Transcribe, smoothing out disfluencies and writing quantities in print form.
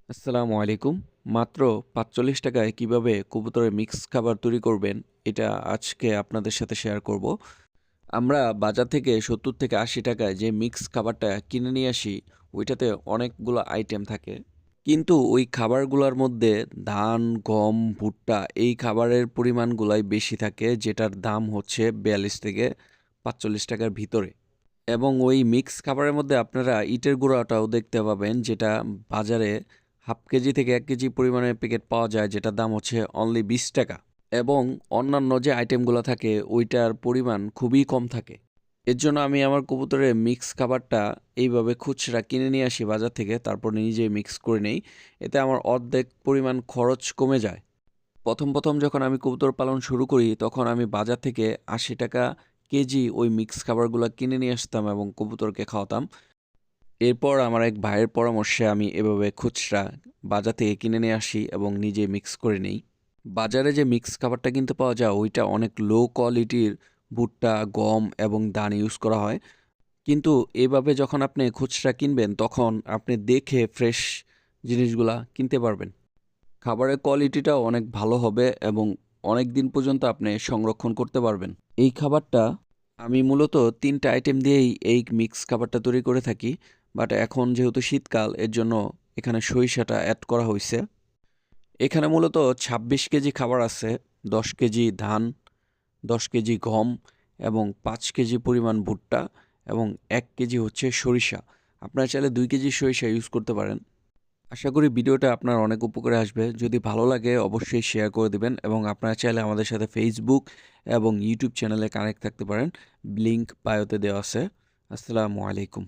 আসসালামু আলাইকুম। মাত্র ৳৪৫ য় কিভাবে কবুতরের মিক্স খাবার তৈরি করবেন, এটা আজকে আপনাদের সাথে শেয়ার করব। আমরা বাজার থেকে ৳৭০ থেকে ৳৮০ যে মিক্স খাবারটা কিনে নিয়ে আসি, ওইটাতে অনেকগুলো আইটেম থাকে। কিন্তু ওই খাবারগুলার মধ্যে ধান, গম, ভুট্টা এই খাবারের পরিমাণগুলাই বেশি থাকে, যেটার দাম হচ্ছে ৳৪২ থেকে ৳৪৫ র ভিতরে। এবং ওই মিক্স খাবারের মধ্যে আপনারা ইটের গুঁড়াটাও দেখতে পাবেন, যেটা বাজারে হাফ কেজি থেকে ১ কেজি পরিমাণের প্যাকেট পাওয়া যায়, যেটার দাম হচ্ছে অনলি ৳২০। এবং অন্যান্য যে আইটেমগুলো থাকে ওইটার পরিমাণ খুবই কম থাকে। এর জন্য আমি আমার কবুতরের মিক্স খাবারটা এইভাবে খুচরা কিনে নিয়ে আসি বাজার থেকে, তারপর নিজেই মিক্স করে নেই। এতে আমার অর্ধেক পরিমাণ খরচ কমে যায়। প্রথম যখন আমি কবুতর পালন শুরু করি, তখন আমি বাজার থেকে ৳৮০ কেজি ওই মিক্স খাবারগুলো কিনে নিয়ে আসতাম এবং কবুতরকে খাওয়াতাম। এরপর আমার এক ভাইয়ের পরামর্শে আমি এভাবে খুচরা বাজার থেকে কিনে নিয়ে আসি এবং নিজে মিক্স করে নেই। বাজারে যে মিক্স খাবারটা কিনতে পাওয়া যায় ওইটা অনেক লো কোয়ালিটির ভুট্টা, গম এবং ধান ইউজ করা হয়। কিন্তু এভাবে যখন আপনি খুচরা কিনবেন, তখন আপনি দেখে ফ্রেশ জিনিসগুলা কিনতে পারবেন। খাবারের কোয়ালিটিটাও অনেক ভালো হবে এবং অনেক দিন পর্যন্ত আপনি সংরক্ষণ করতে পারবেন। এই খাবারটা আমি মূলত ৩ টা আইটেম দিয়েই এই মিক্স খাবারটা তৈরি করে থাকি। বাট এখন যেহেতু শীতকাল, এর জন্য এখানে সরিষাটা এড করা হইছে। এখানে মূলত ২৬ কেজি খাবার আছে। ১০ কেজি ধান, ১০ কেজি গম এবং ৫ কেজি পরিমাণ ভুট্টা এবং ১ কেজি হচ্ছে সরিষা। আপনারা চাইলে ২ কেজি সরিষা ইউজ করতে পারেন। আশা করি ভিডিওটা আপনার অনেক উপকারে আসবে। যদি ভালো লাগে অবশ্যই শেয়ার করে দিবেন এবং আপনারা চাইলে আমাদের সাথে Facebook এবং YouTube চ্যানেলে কানেক্ট থাকতে পারেন। লিংক বায়োতে দেওয়া আছে। আসসালামু আলাইকুম।